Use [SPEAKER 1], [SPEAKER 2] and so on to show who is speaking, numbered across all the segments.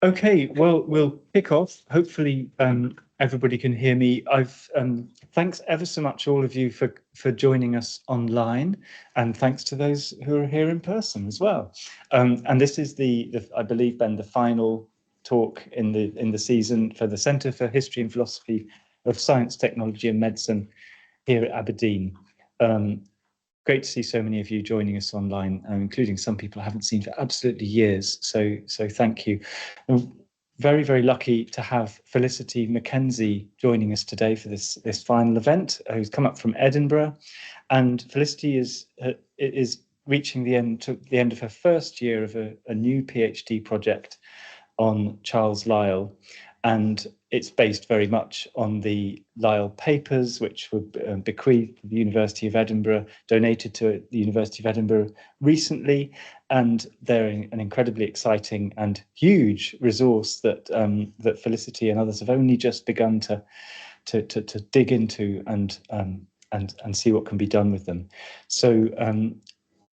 [SPEAKER 1] Okay, well, we'll kick off. Hopefully, everybody can hear me. Thanks ever so much, all of you, for joining us online, and thanks to those who are here in person as well. And this is I believe, Ben, the final talk in the season for the Centre for History and Philosophy of Science, Technology and Medicine here at Aberdeen. Great to see so many of you joining us online, including some people I haven't seen for absolutely years. So thank you. I'm very, very lucky to have Felicity MacKenzie joining us today for this final event, who's come up from Edinburgh. And Felicity is reaching the end of her first year of a new PhD project on Charles Lyell. And it's based very much on the Lyell papers, which were bequeathed to the University of Edinburgh, donated to the University of Edinburgh recently. And they're an incredibly exciting and huge resource that that Felicity and others have only just begun to dig into and see what can be done with them. So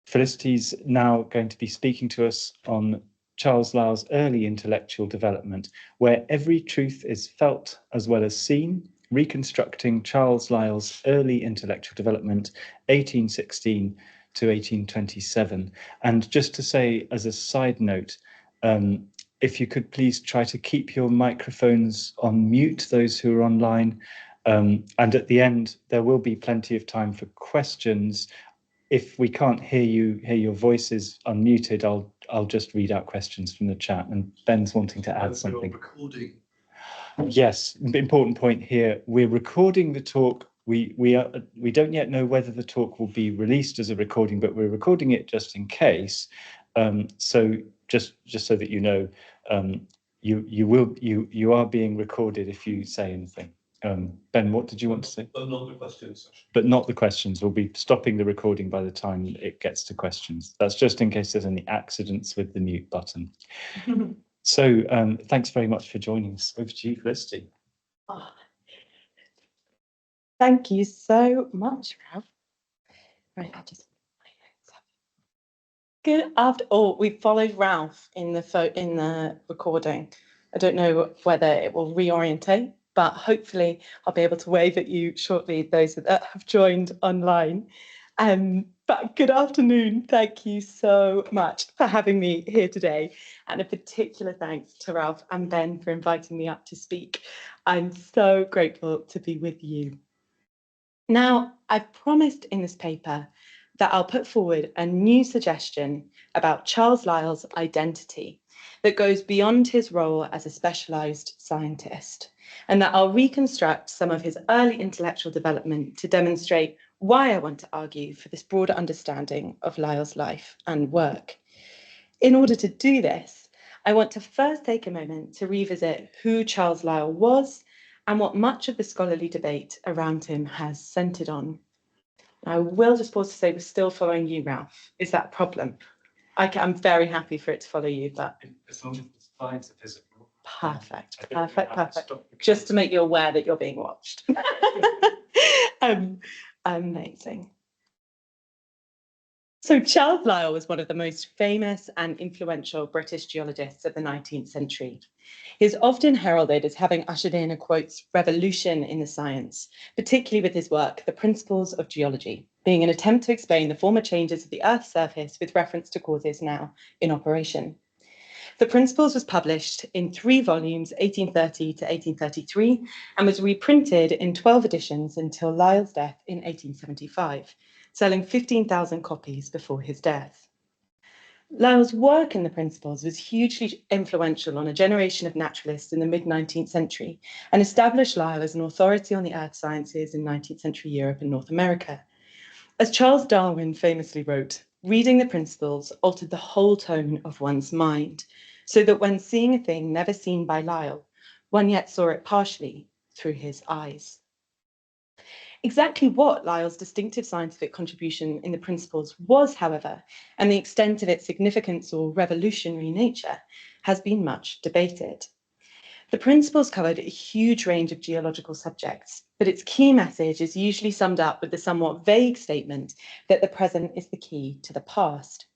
[SPEAKER 1] Felicity's now going to be speaking to us on Charles Lyell's early intellectual development, where every truth is felt as well as seen, reconstructing Charles Lyell's early intellectual development, 1816 to 1827. And just to say, as a side note, if you could please try to keep your microphones on mute, those who are online, and at the end, there will be plenty of time for questions. If we can't hear your voices unmuted, I'll just read out questions from the chat. And Ben's wanting to add something.
[SPEAKER 2] Recording.
[SPEAKER 1] Yes, important point here. We're recording the talk. We don't yet know whether the talk will be released as a recording, but we're recording it just in case. So just so that you know, you are being recorded if you say anything. Ben, what did you want to say?
[SPEAKER 2] But not the questions.
[SPEAKER 1] But not the questions. We'll be stopping the recording by the time it gets to questions. That's just in case there's any accidents with the mute button. So thanks very much for joining us. Over to you, Felicity.
[SPEAKER 3] Oh, thank you so much, Ralph. Right, good after. Oh, we followed Ralph in the recording. I don't know whether it will reorientate, but hopefully I'll be able to wave at you shortly, those that have joined online. But good afternoon. Thank you so much for having me here today. And a particular thanks to Ralph and Ben for inviting me up to speak. I'm so grateful to be with you. Now, I've promised in this paper that I'll put forward a new suggestion about Charles Lyell's identity that goes beyond his role as a specialised scientist, and that I'll reconstruct some of his early intellectual development to demonstrate why I want to argue for this broader understanding of Lyell's life and work. In order to do this, I want to first take a moment to revisit who Charles Lyell was and what much of the scholarly debate around him has centred on. I will just pause to say we're still following you, Ralph. Is that a problem? I'm very happy for it to follow you, but...
[SPEAKER 1] As long as it's fine to physical.
[SPEAKER 3] Perfect. Just to make you aware that you're being watched. Amazing. So Charles Lyell was one of the most famous and influential British geologists of the 19th century. He is often heralded as having ushered in a, quote, revolution in the science, particularly with his work, The Principles of Geology, being an attempt to explain the former changes of the Earth's surface with reference to causes now in operation. The Principles was published in 3 volumes, 1830 to 1833, and was reprinted in 12 editions until Lyell's death in 1875, selling 15,000 copies before his death. Lyell's work in The Principles was hugely influential on a generation of naturalists in the mid-19th century and established Lyell as an authority on the earth sciences in 19th century Europe and North America. As Charles Darwin famously wrote, reading The Principles altered the whole tone of one's mind, so that when seeing a thing never seen by Lyell, one yet saw it partially through his eyes. Exactly what Lyell's distinctive scientific contribution in The Principles was, however, and the extent of its significance or revolutionary nature, has been much debated. The Principles covered a huge range of geological subjects, but its key message is usually summed up with the somewhat vague statement that the present is the key to the past.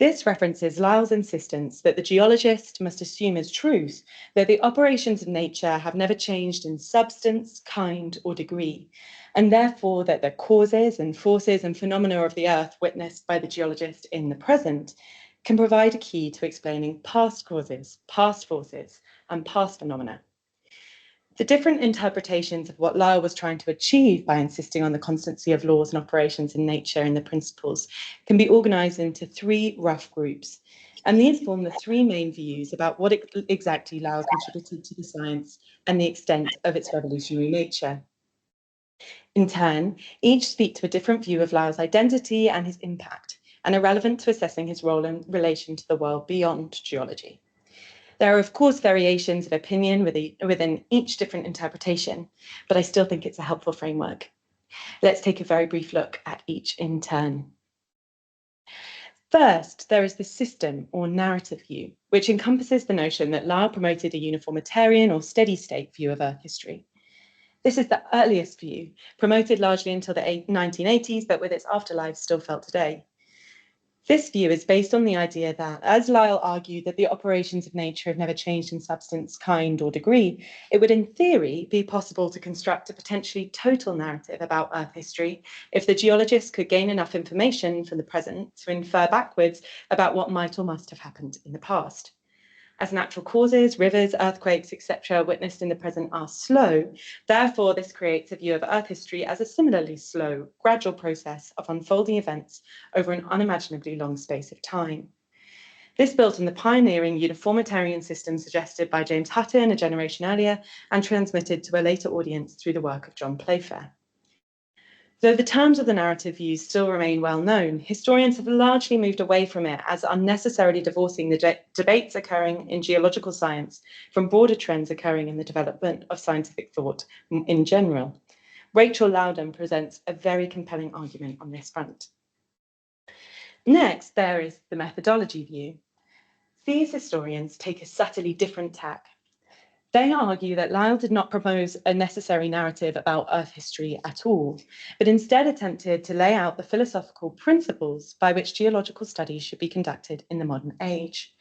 [SPEAKER 3] This references Lyell's insistence that the geologist must assume as truth that the operations of nature have never changed in substance, kind, or degree, and therefore that the causes and forces and phenomena of the Earth witnessed by the geologist in the present can provide a key to explaining past causes, past forces, and past phenomena. The different interpretations of what Lyell was trying to achieve by insisting on the constancy of laws and operations in nature and the principles can be organized into three rough groups. And these form the three main views about what exactly Lyell contributed to the science and the extent of its revolutionary nature. In turn, each speak to a different view of Lyell's identity and his impact, and are relevant to assessing his role in relation to the world beyond geology. There are, of course, variations of opinion within each different interpretation, but I still think it's a helpful framework. Let's take a very brief look at each in turn. First, there is the system or narrative view, which encompasses the notion that Lyell promoted a uniformitarian or steady state view of Earth history. This is the earliest view, promoted largely until the 1980s, but with its afterlife still felt today. This view is based on the idea that, as Lyell argued that the operations of nature have never changed in substance, kind, or degree, it would in theory be possible to construct a potentially total narrative about Earth history if the geologist could gain enough information from the present to infer backwards about what might or must have happened in the past. As natural causes, rivers, earthquakes, etc., witnessed in the present are slow, therefore this creates a view of Earth history as a similarly slow, gradual process of unfolding events over an unimaginably long space of time. This built on the pioneering uniformitarian system suggested by James Hutton a generation earlier and transmitted to a later audience through the work of John Playfair. Though the terms of the narrative views still remain well known, historians have largely moved away from it as unnecessarily divorcing the debates occurring in geological science from broader trends occurring in the development of scientific thought in general. Rachel Loudon presents a very compelling argument on this front. Next, there is the methodology view. These historians take a subtly different tack. They argue that Lyell did not propose a necessary narrative about Earth history at all, but instead attempted to lay out the philosophical principles by which geological studies should be conducted in the modern age.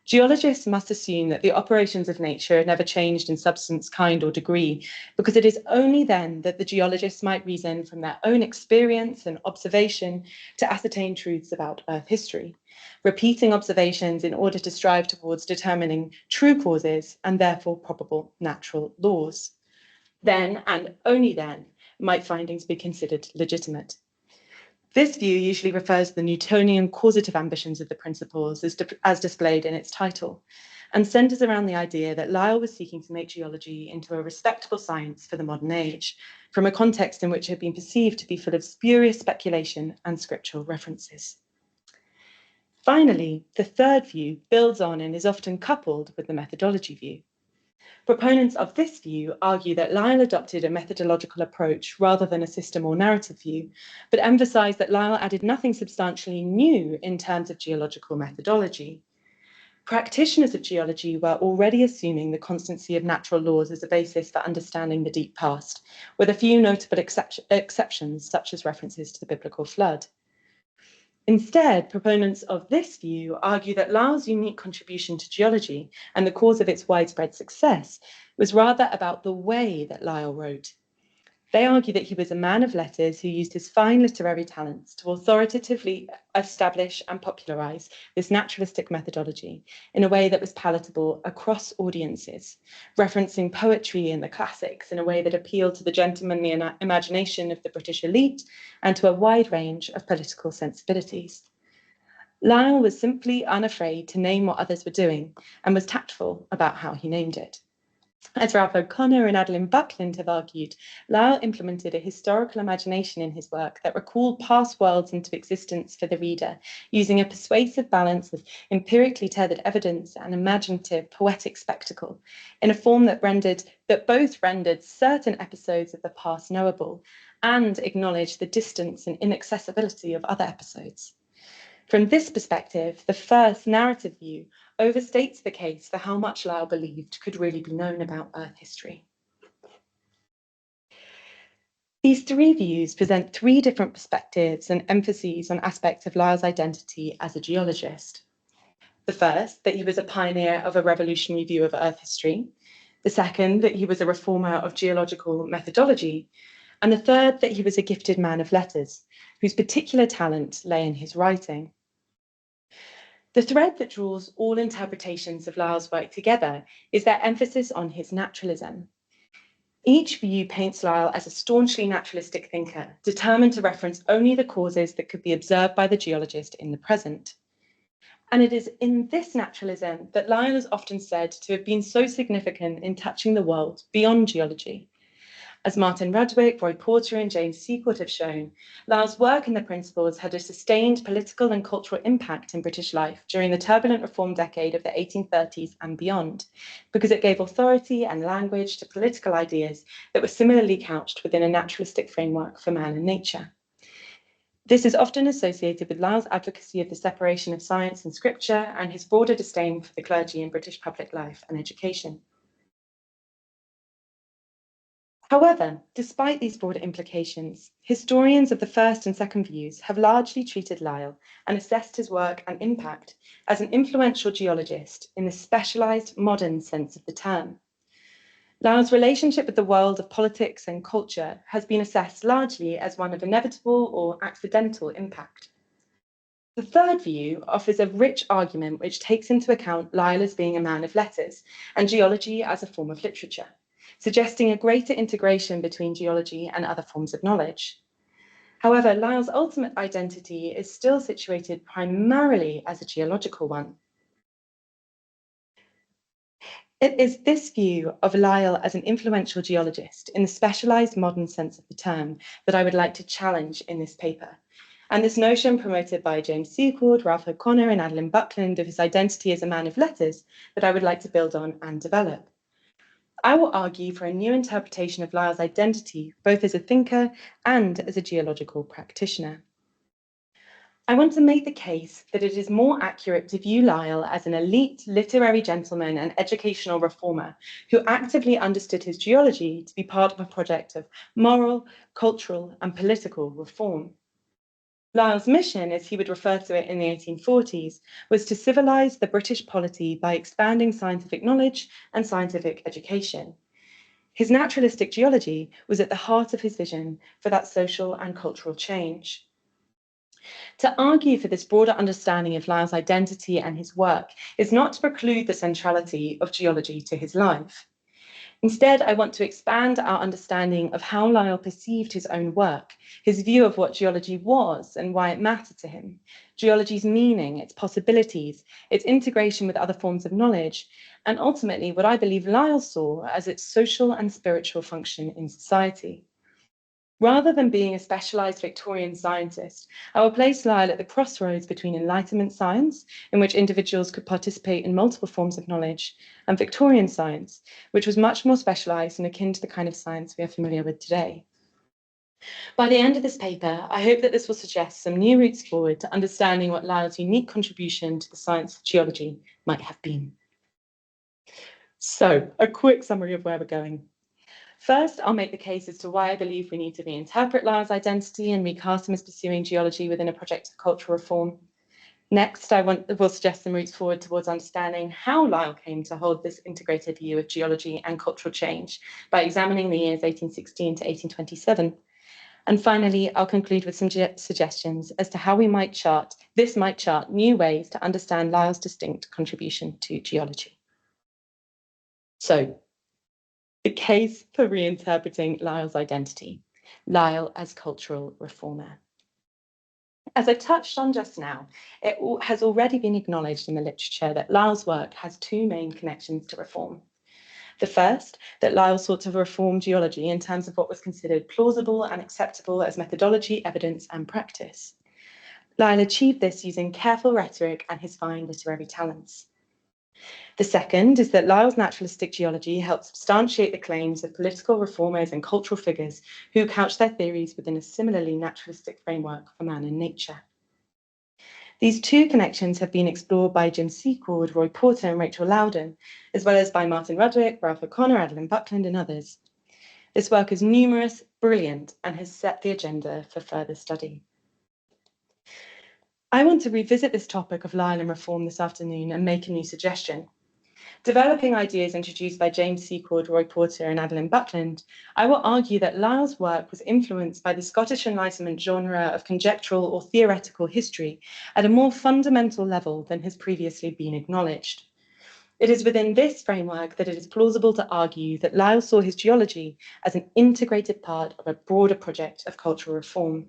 [SPEAKER 3] Geologists must assume that the operations of nature have never changed in substance, kind, or degree, because it is only then that the geologists might reason from their own experience and observation to ascertain truths about Earth history, repeating observations in order to strive towards determining true causes and therefore probable natural laws. Then, and only then, might findings be considered legitimate. This view usually refers to the Newtonian causative ambitions of the principles as displayed in its title, and centers around the idea that Lyell was seeking to make geology into a respectable science for the modern age, from a context in which it had been perceived to be full of spurious speculation and scriptural references. Finally, the third view builds on and is often coupled with the methodology view. Proponents of this view argue that Lyell adopted a methodological approach rather than a system or narrative view, but emphasize that Lyell added nothing substantially new in terms of geological methodology. Practitioners of geology were already assuming the constancy of natural laws as a basis for understanding the deep past, with a few notable exceptions, such as references to the biblical flood. Instead, proponents of this view argue that Lyell's unique contribution to geology and the cause of its widespread success was rather about the way that Lyell wrote. They argue that he was a man of letters who used his fine literary talents to authoritatively establish and popularize this naturalistic methodology in a way that was palatable across audiences, referencing poetry and the classics in a way that appealed to the gentlemanly imagination of the British elite and to a wide range of political sensibilities. Lyell was simply unafraid to name what others were doing and was tactful about how he named it. As Ralph O'Connor and Adeline Buckland have argued, Lyell implemented a historical imagination in his work that recalled past worlds into existence for the reader, using a persuasive balance of empirically tethered evidence and imaginative poetic spectacle, in a form that both rendered certain episodes of the past knowable and acknowledged the distance and inaccessibility of other episodes. From this perspective, the first narrative view overstates the case for how much Lyell believed could really be known about Earth history. These three views present three different perspectives and emphases on aspects of Lyell's identity as a geologist. The first, that he was a pioneer of a revolutionary view of Earth history. The second, that he was a reformer of geological methodology. And the third, that he was a gifted man of letters, whose particular talent lay in his writing. The thread that draws all interpretations of Lyell's work together is their emphasis on his naturalism. Each view paints Lyell as a staunchly naturalistic thinker, determined to reference only the causes that could be observed by the geologist in the present. And it is in this naturalism that Lyell is often said to have been so significant in touching the world beyond geology. As Martin Rudwick, Roy Porter, and James Secord have shown, Lyell's work and the principles had a sustained political and cultural impact in British life during the turbulent reform decade of the 1830s and beyond, because it gave authority and language to political ideas that were similarly couched within a naturalistic framework for man and nature. This is often associated with Lyell's advocacy of the separation of science and scripture and his broader disdain for the clergy in British public life and education. However, despite these broader implications, historians of the first and second views have largely treated Lyell and assessed his work and impact as an influential geologist in the specialised modern sense of the term. Lyell's relationship with the world of politics and culture has been assessed largely as one of inevitable or accidental impact. The third view offers a rich argument which takes into account Lyell as being a man of letters and geology as a form of literature, suggesting a greater integration between geology and other forms of knowledge. However, Lyell's ultimate identity is still situated primarily as a geological one. It is this view of Lyell as an influential geologist in the specialised modern sense of the term that I would like to challenge in this paper. And this notion promoted by James Secord, Ralph O'Connor, and Adeline Buckland of his identity as a man of letters that I would like to build on and develop. I will argue for a new interpretation of Lyell's identity, both as a thinker and as a geological practitioner. I want to make the case that it is more accurate to view Lyell as an elite literary gentleman and educational reformer who actively understood his geology to be part of a project of moral, cultural, and political reform. Lyell's mission, as he would refer to it in the 1840s, was to civilise the British polity by expanding scientific knowledge and scientific education. His naturalistic geology was at the heart of his vision for that social and cultural change. To argue for this broader understanding of Lyell's identity and his work is not to preclude the centrality of geology to his life. Instead, I want to expand our understanding of how Lyell perceived his own work, his view of what geology was and why it mattered to him, geology's meaning, its possibilities, its integration with other forms of knowledge, and ultimately what I believe Lyell saw as its social and spiritual function in society. Rather than being a specialised Victorian scientist, I will place Lyell at the crossroads between Enlightenment science, in which individuals could participate in multiple forms of knowledge, and Victorian science, which was much more specialised and akin to the kind of science we are familiar with today. By the end of this paper, I hope that this will suggest some new routes forward to understanding what Lyell's unique contribution to the science of geology might have been. So, a quick summary of where we're going. First, I'll make the case as to why I believe we need to reinterpret Lyell's identity and recast him as pursuing geology within a project of cultural reform. Next, will suggest some routes forward towards understanding how Lyell came to hold this integrated view of geology and cultural change by examining the years 1816 to 1827. And finally, I'll conclude with some suggestions as to how this might chart new ways to understand Lyell's distinct contribution to geology. So, the case for reinterpreting Lyell's identity, Lyell as cultural reformer. As I touched on just now, it has already been acknowledged in the literature that Lyell's work has two main connections to reform. The first, that Lyell sought to reform geology in terms of what was considered plausible and acceptable as methodology, evidence, and practice. Lyell achieved this using careful rhetoric and his fine literary talents. The second is that Lyell's naturalistic geology helped substantiate the claims of political reformers and cultural figures who couched their theories within a similarly naturalistic framework for man and nature. These two connections have been explored by Jim Secord, Roy Porter, and Rachel Loudon, as well as by Martin Rudwick, Ralph O'Connor, Adeline Buckland, and others. This work is numerous, brilliant and has set the agenda for further study. I want to revisit this topic of Lyell and reform this afternoon and make a new suggestion. Developing ideas introduced by James Secord, Roy Porter, and Adeline Buckland, I will argue that Lyell's work was influenced by the Scottish Enlightenment genre of conjectural or theoretical history at a more fundamental level than has previously been acknowledged. It is within this framework that it is plausible to argue that Lyell saw his geology as an integrated part of a broader project of cultural reform.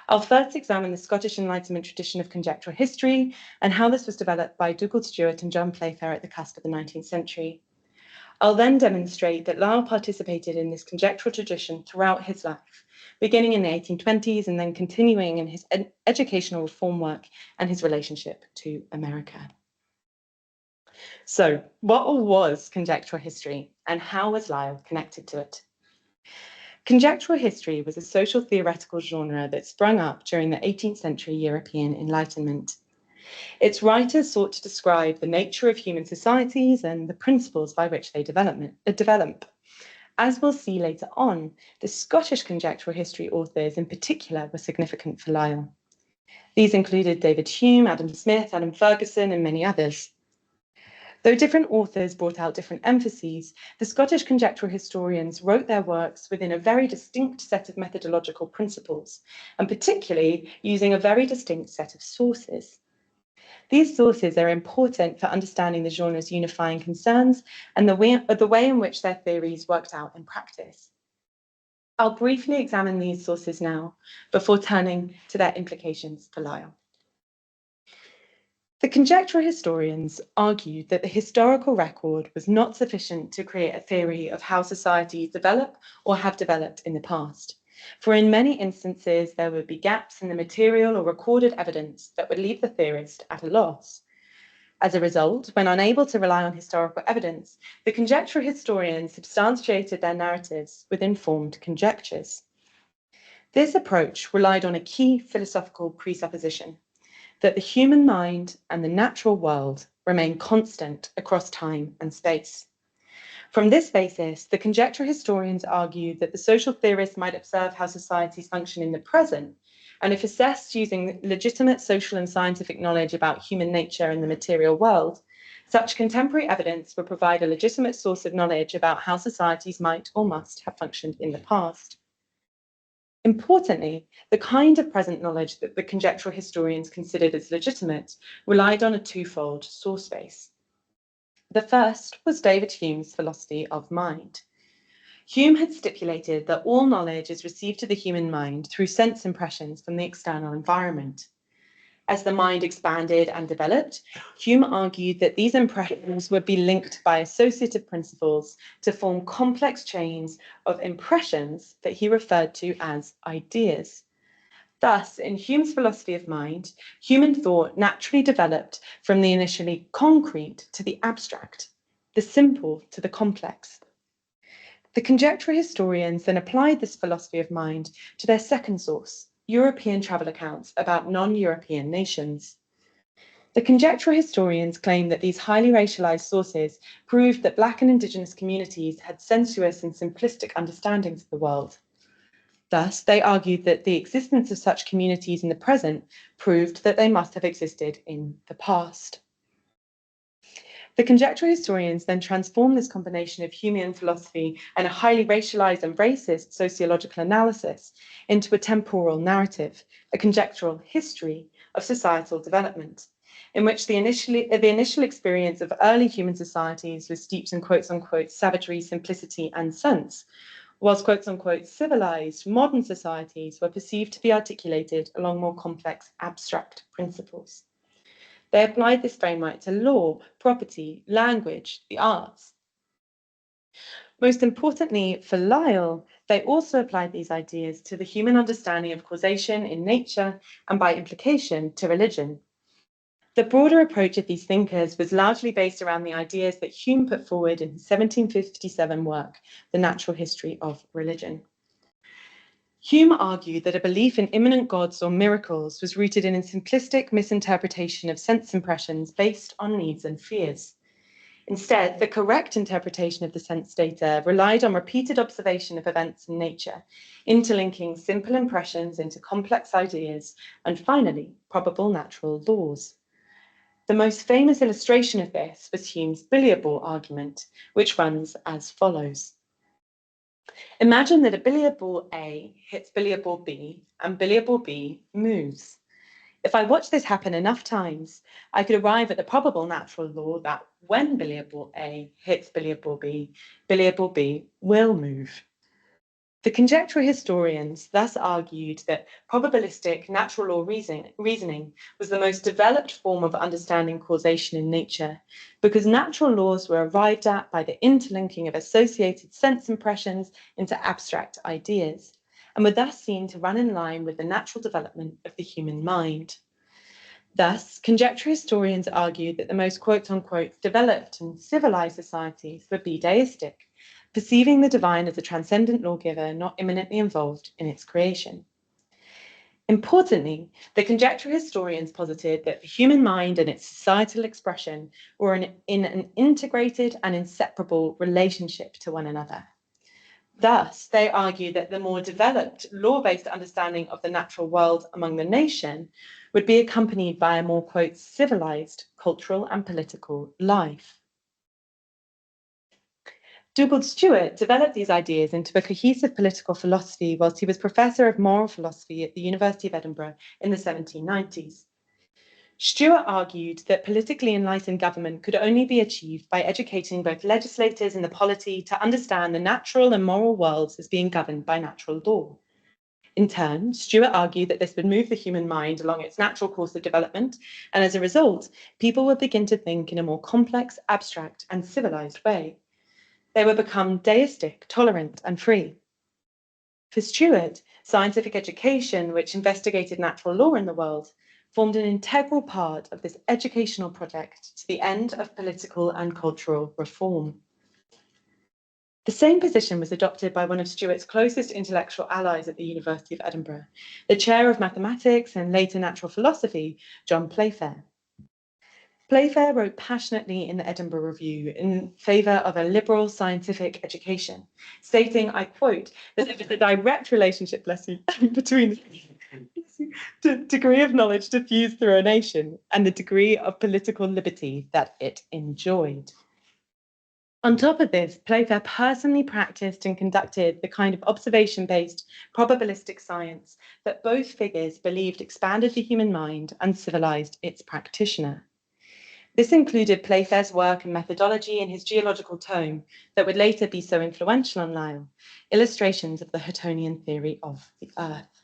[SPEAKER 3] I'll first examine the Scottish Enlightenment tradition of conjectural history and how this was developed by Dugald Stewart and John Playfair at the cusp of the 19th century. I'll then demonstrate that Lyell participated in this conjectural tradition throughout his life, beginning in the 1820s and then continuing in his educational reform work and his relationship to America. So, what was conjectural history and how was Lyell connected to it? Conjectural history was a social theoretical genre that sprung up during the 18th century European Enlightenment. Its writers sought to describe the nature of human societies and the principles by which they develop. As we'll see later on, the Scottish conjectural history authors in particular were significant for Lyell. These included David Hume, Adam Smith, Adam Ferguson, and many others. Though different authors brought out different emphases, the Scottish conjectural historians wrote their works within a very distinct set of methodological principles, and particularly using a very distinct set of sources. These sources are important for understanding the genre's unifying concerns and the way in which their theories worked out in practice. I'll briefly examine these sources now before turning to their implications for Lyell. The conjectural historians argued that the historical record was not sufficient to create a theory of how societies develop or have developed in the past, for in many instances there would be gaps in the material or recorded evidence that would leave the theorist at a loss. As a result, when unable to rely on historical evidence, the conjectural historians substantiated their narratives with informed conjectures. This approach relied on a key philosophical presupposition: that the human mind and the natural world remain constant across time and space. From this basis, the conjectural historians argued that the social theorists might observe how societies function in the present, and if assessed using legitimate social and scientific knowledge about human nature and the material world, such contemporary evidence would provide a legitimate source of knowledge about how societies might or must have functioned in the past. Importantly, the kind of present knowledge that the conjectural historians considered as legitimate relied on a twofold source base. The first was David Hume's philosophy of mind. Hume had stipulated that all knowledge is received to the human mind through sense impressions from the external environment. As the mind expanded and developed, Hume argued that these impressions would be linked by associative principles to form complex chains of impressions that he referred to as ideas. Thus, in Hume's philosophy of mind, human thought naturally developed from the initially concrete to the abstract, the simple to the complex. The conjectural historians then applied this philosophy of mind to their second source, European travel accounts about non-European nations. The conjectural historians claim that these highly racialized sources proved that Black and Indigenous communities had sensuous and simplistic understandings of the world. Thus, they argued that the existence of such communities in the present proved that they must have existed in the past. The conjectural historians then transformed this combination of Humean philosophy and a highly racialized and racist sociological analysis into a temporal narrative, a conjectural history of societal development, in which the initial experience of early human societies was steeped in quote-unquote savagery, simplicity, and sense, whilst quote-unquote civilized modern societies were perceived to be articulated along more complex abstract principles. They applied this framework to law, property, language, the arts. Most importantly for Lyell, they also applied these ideas to the human understanding of causation in nature and by implication to religion. The broader approach of these thinkers was largely based around the ideas that Hume put forward in his 1757 work, The Natural History of Religion. Hume argued that a belief in immanent gods or miracles was rooted in a simplistic misinterpretation of sense impressions based on needs and fears. Instead, the correct interpretation of the sense data relied on repeated observation of events in nature, interlinking simple impressions into complex ideas, and finally, probable natural laws. The most famous illustration of this was Hume's billiard ball argument, which runs as follows. Imagine that a billiard ball A hits billiard ball B, and billiard ball B moves. If I watch this happen enough times, I could arrive at the probable natural law that when billiard ball A hits billiard ball B will move. The conjectural historians thus argued that probabilistic natural law reasoning was the most developed form of understanding causation in nature, because natural laws were arrived at by the interlinking of associated sense impressions into abstract ideas, and were thus seen to run in line with the natural development of the human mind. Thus, conjectural historians argued that the most quote-unquote developed and civilized societies would be deistic, perceiving the divine as a transcendent lawgiver not immanently involved in its creation. Importantly, the conjectural historians posited that the human mind and its societal expression were in an integrated and inseparable relationship to one another. Thus, they argue that the more developed law-based understanding of the natural world among the nation would be accompanied by a more, quote, civilized cultural and political life. Dugald Stewart developed these ideas into a cohesive political philosophy whilst he was Professor of Moral Philosophy at the University of Edinburgh in the 1790s. Stewart argued that politically enlightened government could only be achieved by educating both legislators and the polity to understand the natural and moral worlds as being governed by natural law. In turn, Stewart argued that this would move the human mind along its natural course of development, and as a result, people would begin to think in a more complex, abstract, and civilized way. They would become deistic, tolerant, and free. For Stewart, scientific education, which investigated natural law in the world, formed an integral part of this educational project to the end of political and cultural reform. The same position was adopted by one of Stewart's closest intellectual allies at the University of Edinburgh, the chair of mathematics and later natural philosophy, John Playfair. Playfair wrote passionately in the Edinburgh Review in favour of a liberal scientific education, stating, I quote, that there was a direct relationship, between the degree of knowledge diffused through a nation and the degree of political liberty that it enjoyed. On top of this, Playfair personally practiced and conducted the kind of observation-based probabilistic science that both figures believed expanded the human mind and civilized its practitioner. This included Playfair's work and methodology in his geological tome that would later be so influential on Lyell, Illustrations of the Huttonian Theory of the Earth.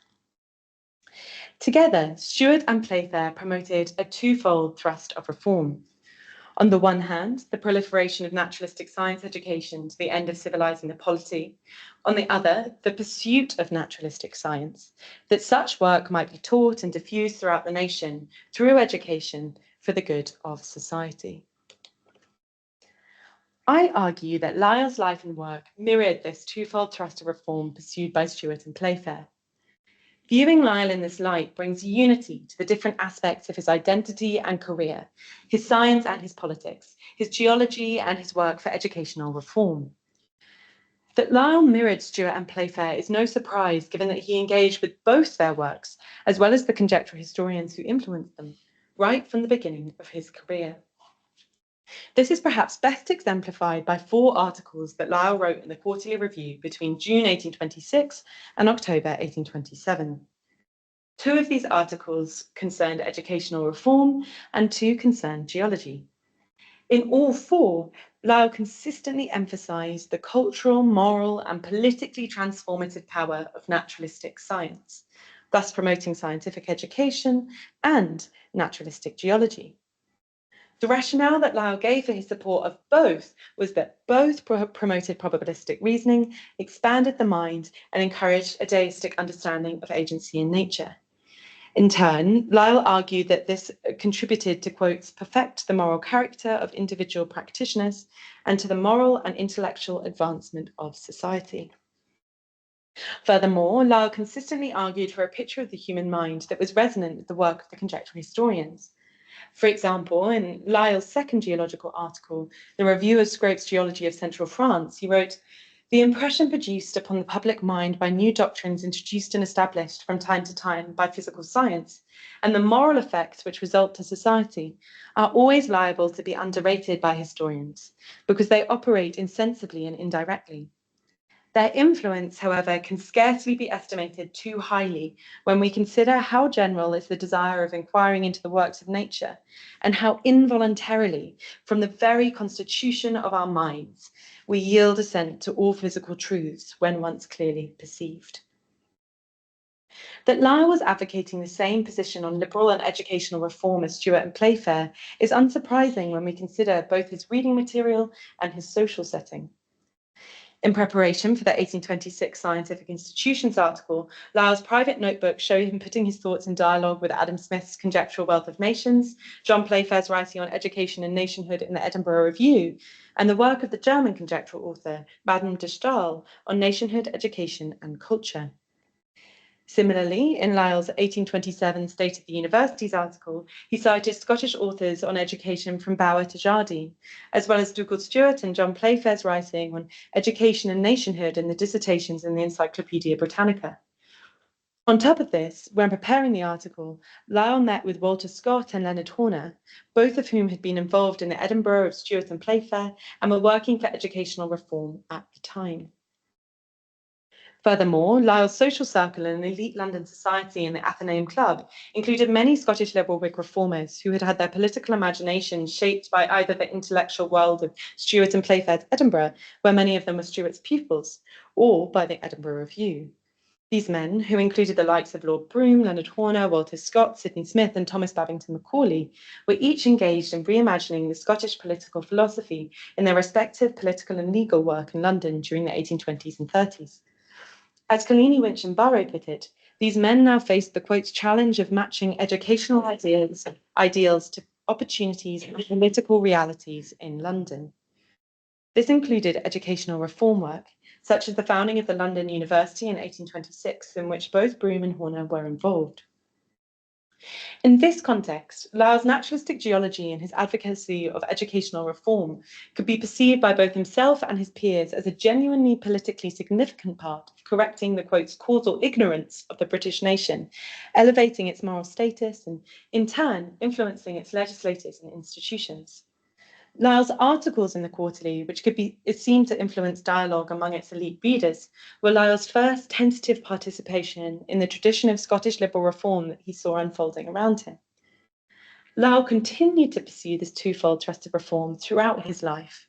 [SPEAKER 3] Together, Stewart and Playfair promoted a twofold thrust of reform. On the one hand, the proliferation of naturalistic science education to the end of civilizing the polity. On the other, the pursuit of naturalistic science, that such work might be taught and diffused throughout the nation through education for the good of society. I argue that Lyell's life and work mirrored this twofold thrust of reform pursued by Stewart and Playfair. Viewing Lyell in this light brings unity to the different aspects of his identity and career, his science and his politics, his geology and his work for educational reform. That Lyell mirrored Stewart and Playfair is no surprise, given that he engaged with both their works, as well as the conjectural historians who influenced them, right from the beginning of his career. This is perhaps best exemplified by 4 articles that Lyell wrote in the Quarterly Review between June 1826 and October 1827. 2 of these articles concerned educational reform and 2 concerned geology. In all 4, Lyell consistently emphasized the cultural, moral, and politically transformative power of naturalistic science, thus promoting scientific education and naturalistic geology. The rationale that Lyell gave for his support of both was that both promoted probabilistic reasoning, expanded the mind, and encouraged a deistic understanding of agency in nature. In turn, Lyell argued that this contributed to, quotes, perfect the moral character of individual practitioners and to the moral and intellectual advancement of society. Furthermore, Lyell consistently argued for a picture of the human mind that was resonant with the work of the conjectural historians. For example, in Lyell's second geological article, The Review of Scrope's Geology of Central France, he wrote, "The impression produced upon the public mind by new doctrines introduced and established from time to time by physical science, and the moral effects which result to society, are always liable to be underrated by historians, because they operate insensibly and indirectly. Their influence, however, can scarcely be estimated too highly when we consider how general is the desire of inquiring into the works of nature, and how involuntarily, from the very constitution of our minds, we yield assent to all physical truths when once clearly perceived." That Lyell was advocating the same position on liberal and educational reform as Stuart and Playfair is unsurprising when we consider both his reading material and his social setting. In preparation for the 1826 Scientific Institutions article, Lyell's private notebook showed him putting his thoughts in dialogue with Adam Smith's Conjectural Wealth of Nations, John Playfair's writing on education and nationhood in the Edinburgh Review, and the work of the German conjectural author Madame de Stael on nationhood, education, and culture. Similarly, in Lyell's 1827 State of the Universities article, he cited Scottish authors on education from Bower to Jardine, as well as Dougal Stewart and John Playfair's writing on education and nationhood in the dissertations in the Encyclopaedia Britannica. On top of this, when preparing the article, Lyell met with Walter Scott and Leonard Horner, both of whom had been involved in the Edinburgh of Stewart and Playfair and were working for educational reform at the time. Furthermore, Lyell's social circle and elite London society and the Athenaeum Club included many Scottish liberal Whig reformers who had had their political imaginations shaped by either the intellectual world of Stewart and Playfair's Edinburgh, where many of them were Stewart's pupils, or by the Edinburgh Review. These men, who included the likes of Lord Brougham, Leonard Horner, Walter Scott, Sidney Smith, and Thomas Babington Macaulay, were each engaged in reimagining the Scottish political philosophy in their respective political and legal work in London during the 1820s and 30s. As Collini, Winch, and Barrow put it, these men now faced the quote challenge of matching educational ideals to opportunities and political realities in London. This included educational reform work, such as the founding of the London University in 1826, in which both Brougham and Horner were involved. In this context, Lyell's naturalistic geology and his advocacy of educational reform could be perceived by both himself and his peers as a genuinely politically significant part of correcting the quote, causal ignorance of the British nation, elevating its moral status and, in turn, influencing its legislators and institutions. Lyell's articles in the Quarterly, which could be seen to influence dialogue among its elite readers, were Lyell's first tentative participation in the tradition of Scottish liberal reform that he saw unfolding around him. Lyell continued to pursue this twofold thrust of reform throughout his life.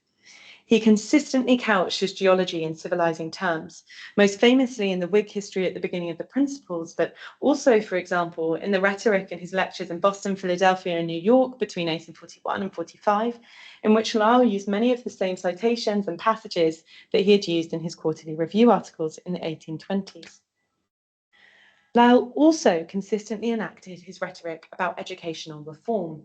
[SPEAKER 3] He consistently couched his geology in civilizing terms, most famously in the Whig history at the beginning of the Principles, but also, for example, in the rhetoric in his lectures in Boston, Philadelphia, and New York between 1841 and 45, in which Lyell used many of the same citations and passages that he had used in his Quarterly Review articles in the 1820s. Lyell also consistently enacted his rhetoric about educational reform.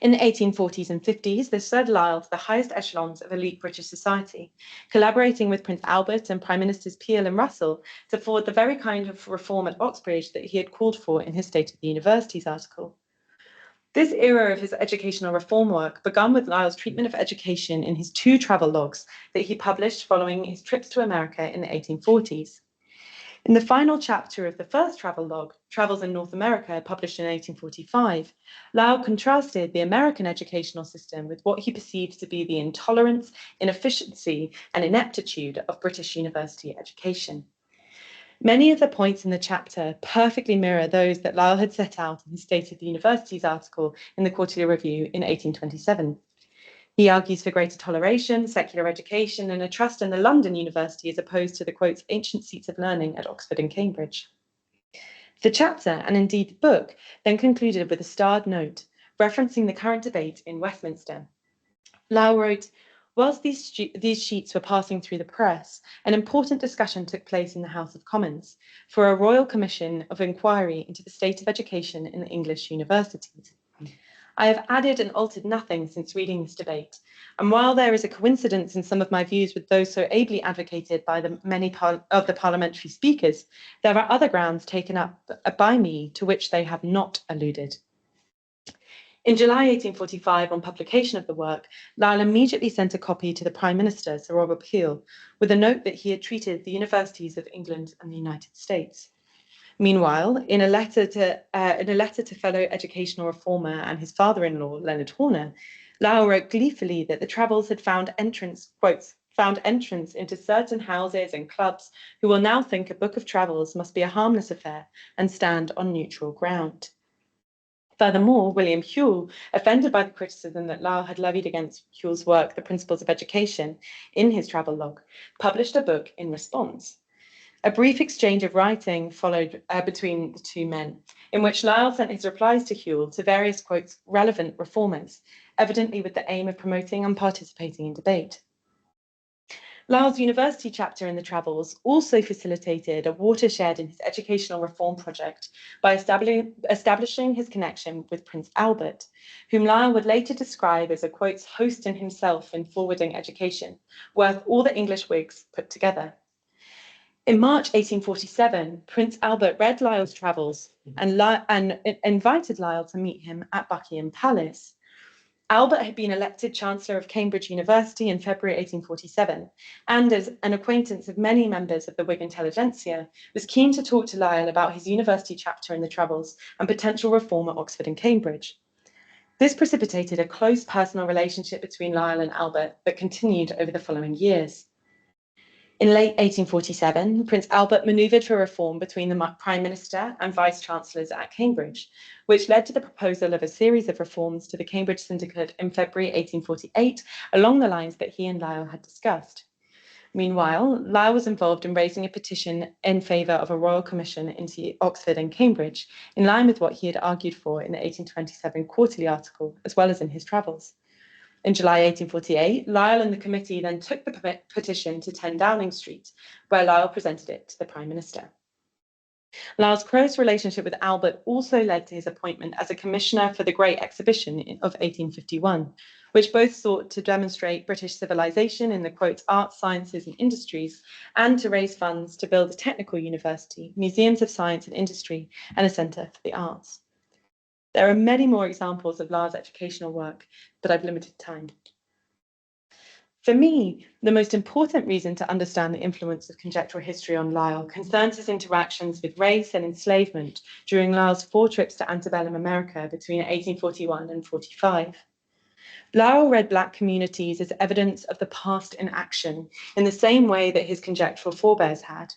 [SPEAKER 3] In the 1840s and 50s, this led Lyell to the highest echelons of elite British society, collaborating with Prince Albert and Prime Ministers Peel and Russell to forward the very kind of reform at Oxbridge that he had called for in his State of the Universities article. This era of his educational reform work began with Lyell's treatment of education in his 2 travel logs that he published following his trips to America in the 1840s. In the final chapter of the first travel log, Travels in North America, published in 1845, Lyell contrasted the American educational system with what he perceived to be the intolerance, inefficiency, and ineptitude of British university education. Many of the points in the chapter perfectly mirror those that Lyell had set out in his State of the Universities article in the Quarterly Review in 1827. He argues for greater toleration, secular education, and a trust in the London University as opposed to the, quote, ancient seats of learning at Oxford and Cambridge. The chapter, and indeed the book, then concluded with a starred note referencing the current debate in Westminster. Lyell wrote, "Whilst these sheets were passing through the press, an important discussion took place in the House of Commons for a royal commission of inquiry into the state of education in the English universities. I have added and altered nothing since reading this debate, and while there is a coincidence in some of my views with those so ably advocated by the many of the parliamentary speakers, there are other grounds taken up by me to which they have not alluded." In July 1845, on publication of the work, Lyell immediately sent a copy to the Prime Minister, Sir Robert Peel, with a note that he had treated the universities of England and the United States. Meanwhile, in a letter to fellow educational reformer and his father-in-law, Leonard Horner, Lyell wrote gleefully that the Travels had found entrance, quotes, found entrance into certain houses and clubs who will now think a book of travels must be a harmless affair and stand on neutral ground. Furthermore, William Whewell, offended by the criticism that Lyell had levied against Whewell's work, The Principles of Education, in his travel log, published a book in response. A brief exchange of writing followed between the two men, in which Lyell sent his replies to Whewell to various, quotes, relevant reformers, evidently with the aim of promoting and participating in debate. Lyell's university chapter in the Travels also facilitated a watershed in his educational reform project by establishing his connection with Prince Albert, whom Lyell would later describe as a, quotes, host in himself in forwarding education, worth all the English Whigs put together. In March 1847, Prince Albert read Lyell's Travels and invited Lyell to meet him at Buckingham Palace. Albert had been elected Chancellor of Cambridge University in February 1847, and as an acquaintance of many members of the Whig intelligentsia, was keen to talk to Lyell about his university chapter in the Travels and potential reform at Oxford and Cambridge. This precipitated a close personal relationship between Lyell and Albert that continued over the following years. In late 1847, Prince Albert manoeuvred for reform between the Prime Minister and Vice-Chancellors at Cambridge, which led to the proposal of a series of reforms to the Cambridge Syndicate in February 1848, along the lines that he and Lyell had discussed. Meanwhile, Lyell was involved in raising a petition in favour of a royal commission into Oxford and Cambridge, in line with what he had argued for in the 1827 Quarterly article, as well as in his travels. In July 1848, Lyell and the committee then took the petition to 10 Downing Street, where Lyell presented it to the Prime Minister. Lyell's close relationship with Albert also led to his appointment as a commissioner for the Great Exhibition of 1851, which both sought to demonstrate British civilization in the, quote, arts, sciences and industries, and to raise funds to build a technical university, museums of science and industry, and a centre for the arts. There are many more examples of Lyell's educational work, but I've limited time. For me, the most important reason to understand the influence of conjectural history on Lyell concerns his interactions with race and enslavement during Lyell's 4 trips to antebellum America between 1841 and 45. Lyell read Black communities as evidence of the past in action, in the same way that his conjectural forebears had.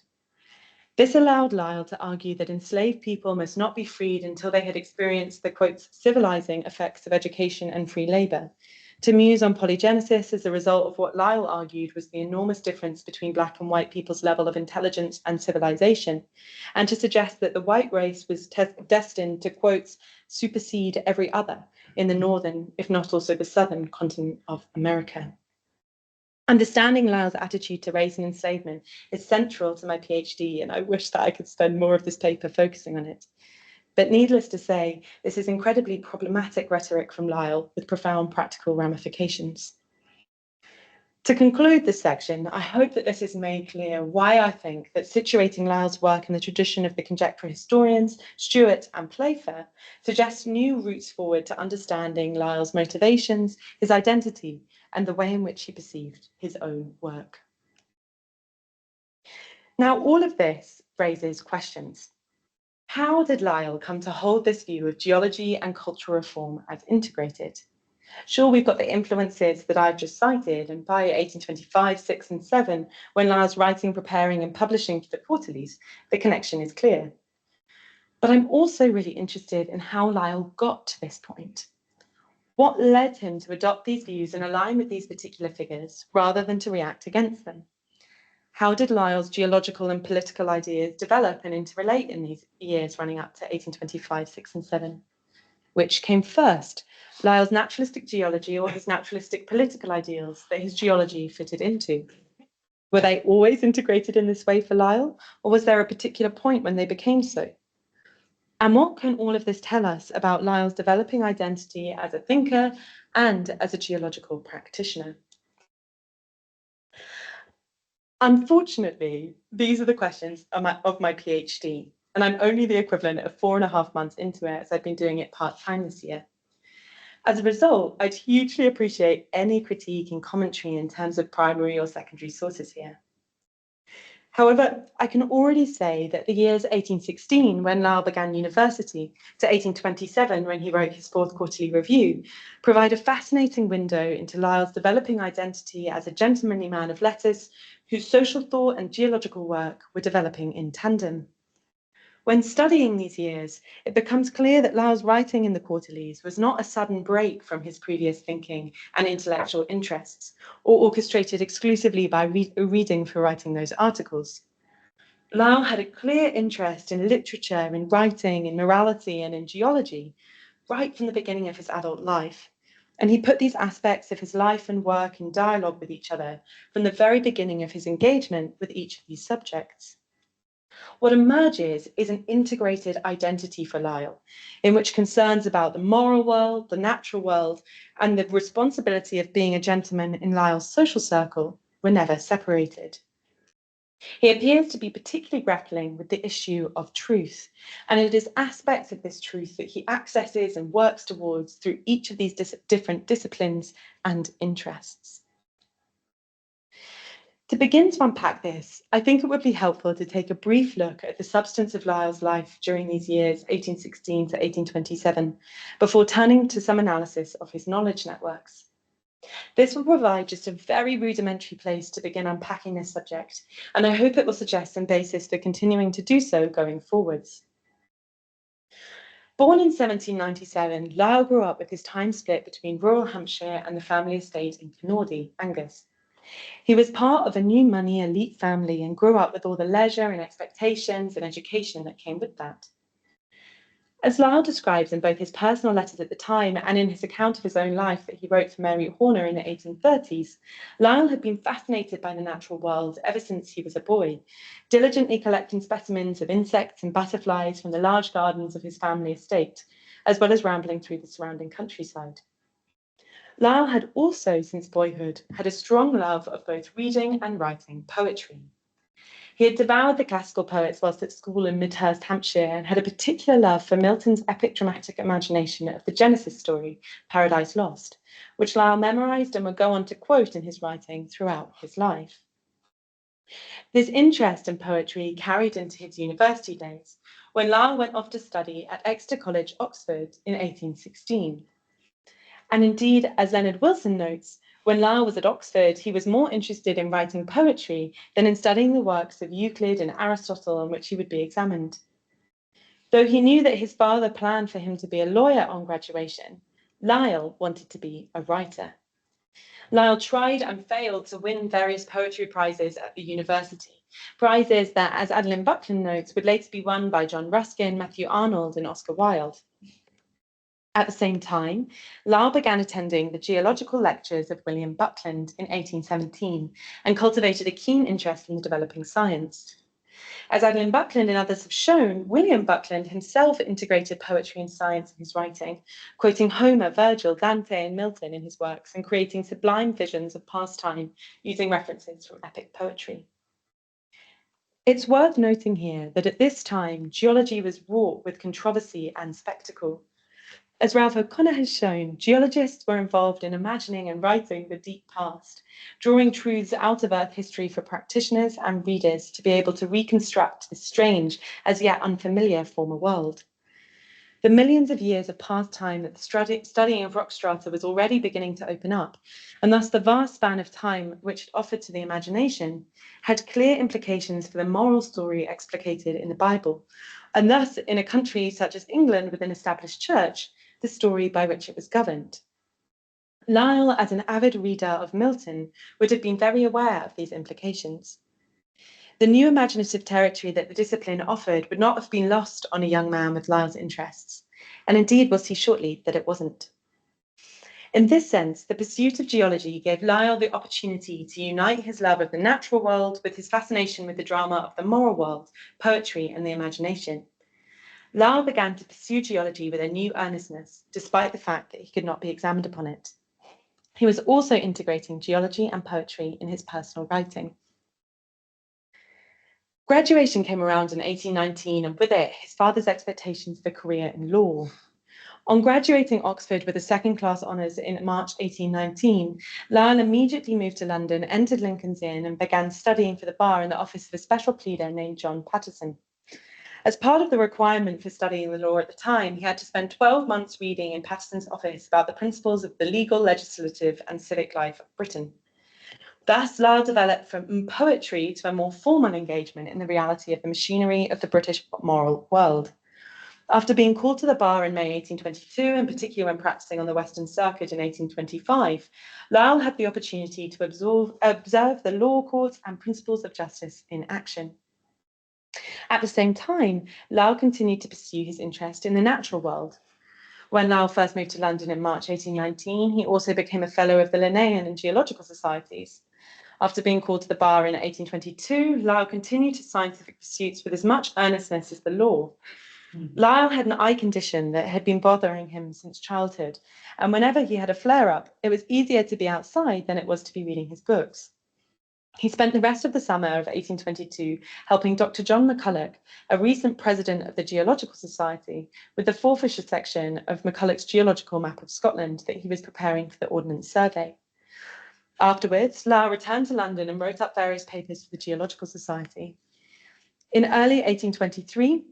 [SPEAKER 3] This allowed Lyell to argue that enslaved people must not be freed until they had experienced the, quote, civilizing effects of education and free labor, to muse on polygenesis as a result of what Lyell argued was the enormous difference between Black and white people's level of intelligence and civilization, and to suggest that the white race was destined to, quote, supersede every other in the northern, if not also the southern continent of America. Understanding Lyell's attitude to race and enslavement is central to my PhD, and I wish that I could spend more of this paper focusing on it. But needless to say, this is incredibly problematic rhetoric from Lyell with profound practical ramifications. To conclude this section, I hope that this has made clear why I think that situating Lyell's work in the tradition of the conjectural historians, Stewart and Playfair, suggests new routes forward to understanding Lyell's motivations, his identity, and the way in which he perceived his own work. Now, all of this raises questions. How did Lyell come to hold this view of geology and cultural reform as integrated? Sure, we've got the influences that I've just cited, and by 1825, 6 and 7, when Lyell's writing, preparing and publishing for the quarterlies, the connection is clear. But I'm also really interested in how Lyell got to this point. What led him to adopt these views and align with these particular figures rather than to react against them? How did Lyell's geological and political ideas develop and interrelate in these years running up to 1825, 6 and 7? Which came first, Lyell's naturalistic geology or his naturalistic political ideals that his geology fitted into? Were they always integrated in this way for Lyell, or was there a particular point when they became so? And what can all of this tell us about Lyell's developing identity as a thinker and as a geological practitioner? Unfortunately, these are the questions of my PhD, and I'm only the equivalent of 4.5 months into it, as I've been doing it part-time this year. As a result, I'd hugely appreciate any critique and commentary in terms of primary or secondary sources here. However, I can already say that the years 1816, when Lyell began university, to 1827, when he wrote his fourth quarterly review, provide a fascinating window into Lyell's developing identity as a gentlemanly man of letters, whose social thought and geological work were developing in tandem. When studying these years, it becomes clear that Lyell's writing in the Quarterlies was not a sudden break from his previous thinking and intellectual interests, or orchestrated exclusively by reading for writing those articles. Lyell had a clear interest in literature, in writing, in morality, and in geology, right from the beginning of his adult life. And he put these aspects of his life and work in dialogue with each other from the very beginning of his engagement with each of these subjects. What emerges is an integrated identity for Lyell, in which concerns about the moral world, the natural world, and the responsibility of being a gentleman in Lyell's social circle were never separated. He appears to be particularly grappling with the issue of truth, and it is aspects of this truth that he accesses and works towards through each of these different disciplines and interests. To begin to unpack this, I think it would be helpful to take a brief look at the substance of Lyell's life during these years, 1816 to 1827, before turning to some analysis of his knowledge networks. This will provide just a very rudimentary place to begin unpacking this subject, and I hope it will suggest some basis for continuing to do so going forwards. Born in 1797, Lyell grew up with his time split between rural Hampshire and the family estate in Kinnordy, Angus. He was part of a new money elite family and grew up with all the leisure and expectations and education that came with that. As Lyell describes in both his personal letters at the time and in his account of his own life that he wrote for Mary Horner in the 1830s, Lyell had been fascinated by the natural world ever since he was a boy, diligently collecting specimens of insects and butterflies from the large gardens of his family estate, as well as rambling through the surrounding countryside. Lyell had also, since boyhood, had a strong love of both reading and writing poetry. He had devoured the classical poets whilst at school in Midhurst, Hampshire, and had a particular love for Milton's epic dramatic imagination of the Genesis story, Paradise Lost, which Lyell memorized and would go on to quote in his writing throughout his life. This interest in poetry carried into his university days, when Lyell went off to study at Exeter College, Oxford, in 1816. And indeed, as Leonard Wilson notes, when Lyell was at Oxford, he was more interested in writing poetry than in studying the works of Euclid and Aristotle on which he would be examined. Though he knew that his father planned for him to be a lawyer on graduation, Lyell wanted to be a writer. Lyell tried and failed to win various poetry prizes at the university, prizes that, as Adeline Buckland notes, would later be won by John Ruskin, Matthew Arnold, and Oscar Wilde. At the same time, Lyell began attending the geological lectures of William Buckland in 1817 and cultivated a keen interest in the developing science. As Adeline Buckland and others have shown, William Buckland himself integrated poetry and science in his writing, quoting Homer, Virgil, Dante, and Milton in his works and creating sublime visions of past time using references from epic poetry. It's worth noting here that at this time, geology was wrought with controversy and spectacle. As Ralph O'Connor has shown, geologists were involved in imagining and writing the deep past, drawing truths out of Earth history for practitioners and readers to be able to reconstruct this strange, as yet unfamiliar former world. The millions of years of past time that the studying of rock strata was already beginning to open up, and thus the vast span of time which it offered to the imagination, had clear implications for the moral story explicated in the Bible, and thus in a country such as England with an established church, the story by which it was governed. Lyell, as an avid reader of Milton, would have been very aware of these implications. The new imaginative territory that the discipline offered would not have been lost on a young man with Lyell's interests, and indeed we'll see shortly that it wasn't. In this sense, the pursuit of geology gave Lyell the opportunity to unite his love of the natural world with his fascination with the drama of the moral world, poetry, and the imagination. Lyell began to pursue geology with a new earnestness, despite the fact that he could not be examined upon it. He was also integrating geology and poetry in his personal writing. Graduation came around in 1819, and with it, his father's expectations of a career in law. On graduating Oxford with a second-class honours in March 1819, Lyell immediately moved to London, entered Lincoln's Inn, and began studying for the bar in the office of a special pleader named John Patterson. As part of the requirement for studying the law at the time, he had to spend 12 months reading in Patterson's office about the principles of the legal, legislative, and civic life of Britain. Thus, Lyell developed from poetry to a more formal engagement in the reality of the machinery of the British moral world. After being called to the bar in May 1822, in particular when practicing on the Western Circuit in 1825, Lyell had the opportunity to observe the law courts and principles of justice in action. At the same time, Lyell continued to pursue his interest in the natural world. When Lyell first moved to London in March 1819, he also became a fellow of the Linnean and Geological Societies. After being called to the bar in 1822, Lyell continued his scientific pursuits with as much earnestness as the law. Lyell had an eye condition that had been bothering him since childhood, and whenever he had a flare-up, it was easier to be outside than it was to be reading his books. He spent the rest of the summer of 1822 helping Dr. John McCulloch, a recent president of the Geological Society, with the Forfarshire section of McCulloch's geological map of Scotland that he was preparing for the Ordnance Survey. Afterwards, Lyell returned to London and wrote up various papers for the Geological Society. In early 1823,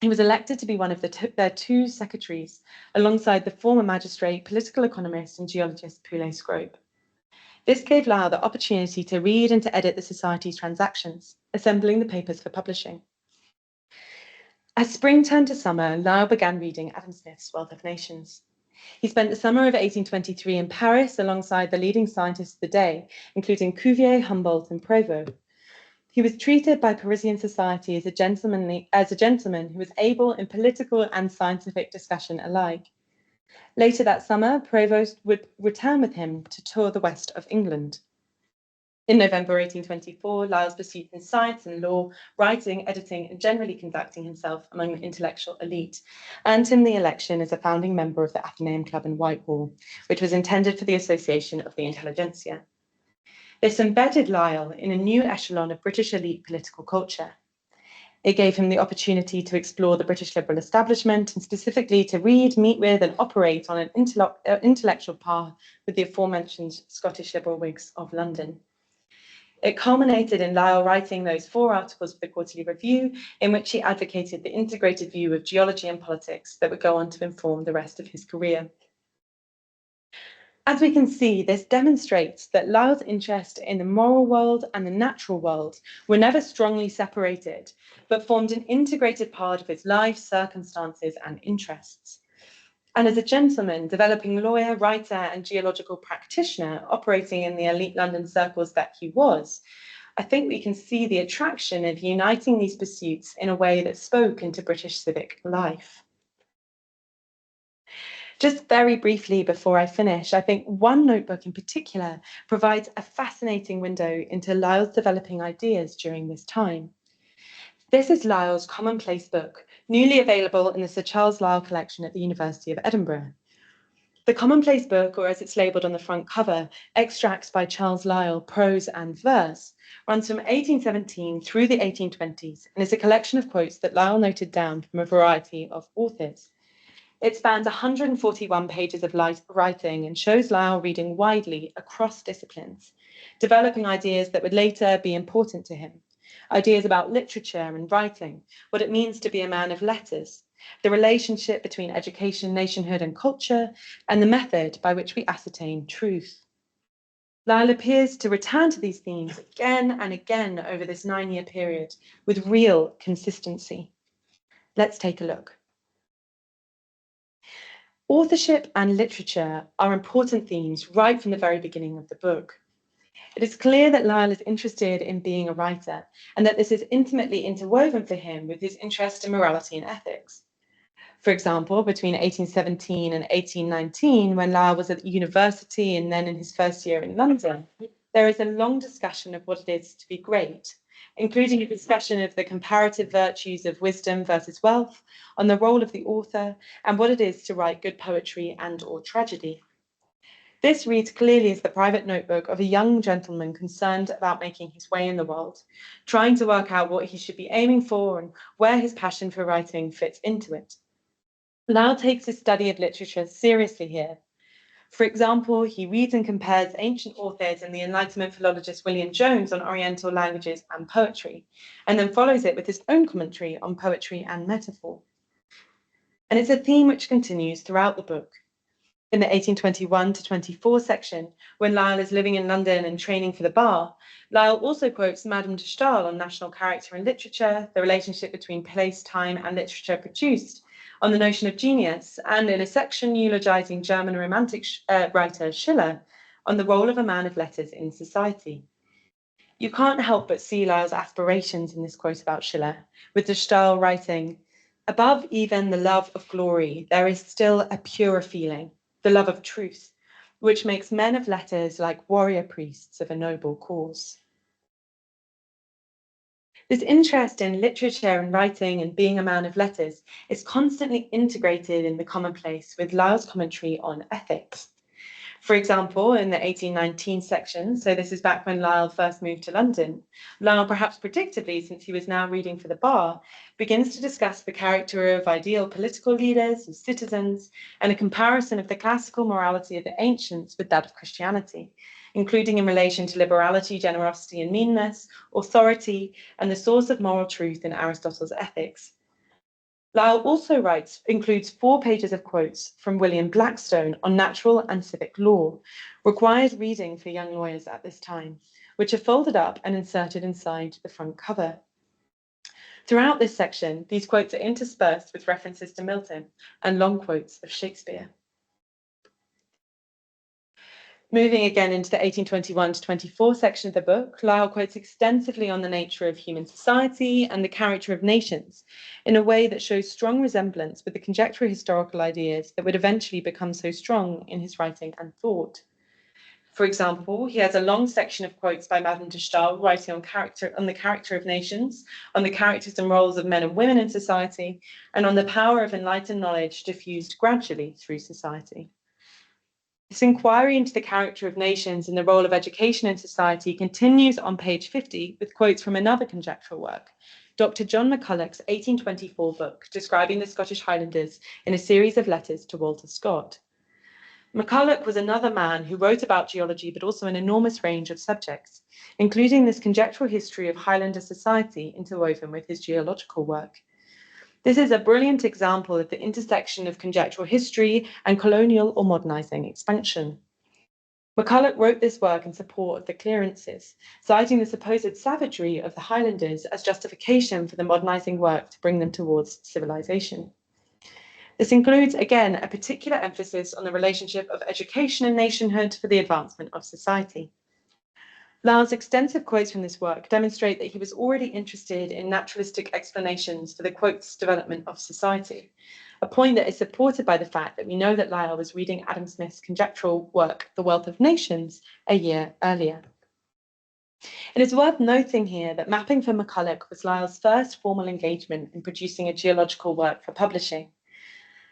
[SPEAKER 3] he was elected to be one of their two secretaries, alongside the former magistrate, political economist, and geologist Poulet Scrope. This gave Lyell the opportunity to read and to edit the Society's transactions, assembling the papers for publishing. As spring turned to summer, Lyell began reading Adam Smith's Wealth of Nations. He spent the summer of 1823 in Paris alongside the leading scientists of the day, including Cuvier, Humboldt, and Prévost. He was treated by Parisian society as a gentleman who was able in political and scientific discussion alike. Later that summer, Prévost would return with him to tour the west of England. In November 1824, Lyell's pursuit in science and law, writing, editing, and generally conducting himself among the intellectual elite, earned him the election as a founding member of the Athenaeum Club in Whitehall, which was intended for the association of the intelligentsia. This embedded Lyell in a new echelon of British elite political culture. It gave him the opportunity to explore the British liberal establishment and specifically to read, meet with, and operate on an intellectual par with the aforementioned Scottish Liberal Whigs of London. It culminated in Lyell writing those 4 articles for the Quarterly Review in which he advocated the integrated view of geology and politics that would go on to inform the rest of his career. As we can see, this demonstrates that Lyell's interest in the moral world and the natural world were never strongly separated, but formed an integrated part of his life, circumstances, and interests. And as a gentleman, developing lawyer, writer, and geological practitioner operating in the elite London circles that he was, I think we can see the attraction of uniting these pursuits in a way that spoke into British civic life. Just very briefly before I finish, I think one notebook in particular provides a fascinating window into Lyell's developing ideas during this time. This is Lyell's Commonplace book, newly available in the Sir Charles Lyell collection at the University of Edinburgh. The Commonplace book, or as it's labelled on the front cover, Extracts by Charles Lyell, Prose and Verse, runs from 1817 through the 1820s and is a collection of quotes that Lyell noted down from a variety of authors. It spans 141 pages of writing and shows Lyell reading widely across disciplines, developing ideas that would later be important to him, ideas about literature and writing, what it means to be a man of letters, the relationship between education, nationhood, and culture, and the method by which we ascertain truth. Lyell appears to return to these themes again and again over this 9-year period with real consistency. Let's take a look. Authorship and literature are important themes right from the very beginning of the book. It is clear that Lyell is interested in being a writer and that this is intimately interwoven for him with his interest in morality and ethics. For example, between 1817 and 1819, when Lyell was at university and then in his first year in London, there is a long discussion of what it is to be great, including a discussion of the comparative virtues of wisdom versus wealth, on the role of the author, and what it is to write good poetry and/or tragedy. This reads clearly as the private notebook of a young gentleman concerned about making his way in the world, trying to work out what he should be aiming for and where his passion for writing fits into it. Lyell takes his study of literature seriously here. For example, he reads and compares ancient authors and the Enlightenment philologist William Jones on Oriental languages and poetry, and then follows it with his own commentary on poetry and metaphor. And it's a theme which continues throughout the book. In the 1821 to 24 section, when Lyell is living in London and training for the bar, Lyell also quotes Madame de Stael on national character in literature, the relationship between place, time, and literature produced, on the notion of genius, and in a section eulogizing German romantic writer Schiller on the role of a man of letters in society. You can't help but see Lyell's aspirations in this quote about Schiller, with de Stael writing, "Above even the love of glory, there is still a purer feeling, the love of truth, which makes men of letters like warrior priests of a noble cause." This interest in literature and writing and being a man of letters is constantly integrated in the commonplace with Lyell's commentary on ethics. For example, in the 1819 section, so this is back when Lyell first moved to London, Lyell, perhaps predictably, since he was now reading for the bar, begins to discuss the character of ideal political leaders and citizens, and a comparison of the classical morality of the ancients with that of Christianity, including in relation to liberality, generosity, and meanness, authority, and the source of moral truth in Aristotle's Ethics. Lyell also includes 4 pages of quotes from William Blackstone on natural and civic law, required reading for young lawyers at this time, which are folded up and inserted inside the front cover. Throughout this section, these quotes are interspersed with references to Milton and long quotes of Shakespeare. Moving again into the 1821 to 24 section of the book, Lyell quotes extensively on the nature of human society and the character of nations in a way that shows strong resemblance with the conjectural historical ideas that would eventually become so strong in his writing and thought. For example, he has a long section of quotes by Madame de Stael writing on the character of nations, on the characters and roles of men and women in society, and on the power of enlightened knowledge diffused gradually through society. This inquiry into the character of nations and the role of education in society continues on page 50 with quotes from another conjectural work, Dr. John McCulloch's 1824 book describing the Scottish Highlanders in a series of letters to Walter Scott. McCulloch was another man who wrote about geology, but also an enormous range of subjects, including this conjectural history of Highlander society interwoven with his geological work. This is a brilliant example of the intersection of conjectural history and colonial or modernizing expansion. McCulloch wrote this work in support of the clearances, citing the supposed savagery of the Highlanders as justification for the modernizing work to bring them towards civilization. This includes, again, a particular emphasis on the relationship of education and nationhood for the advancement of society. Lyell's extensive quotes from this work demonstrate that he was already interested in naturalistic explanations for the quote's development of society, a point that is supported by the fact that we know that Lyell was reading Adam Smith's conjectural work, The Wealth of Nations, a year earlier. It is worth noting here that mapping for McCulloch was Lyell's first formal engagement in producing a geological work for publishing.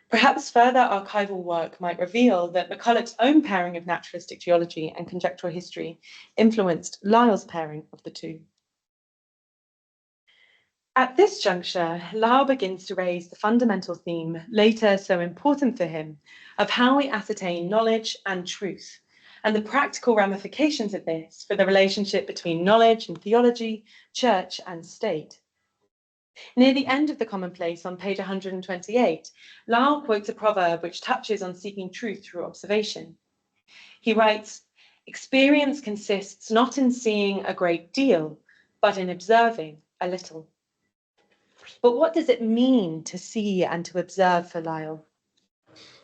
[SPEAKER 3] Perhaps further archival work might reveal that McCulloch's own pairing of naturalistic geology and conjectural history influenced Lyell's pairing of the two. At this juncture, Lyell begins to raise the fundamental theme, later so important for him, of how we ascertain knowledge and truth, and the practical ramifications of this for the relationship between knowledge and theology, church and state. Near the end of the commonplace, on page 128, Lyell quotes a proverb which touches on seeking truth through observation. He writes, "Experience consists not in seeing a great deal, but in observing a little." But what does it mean to see and to observe for Lyell?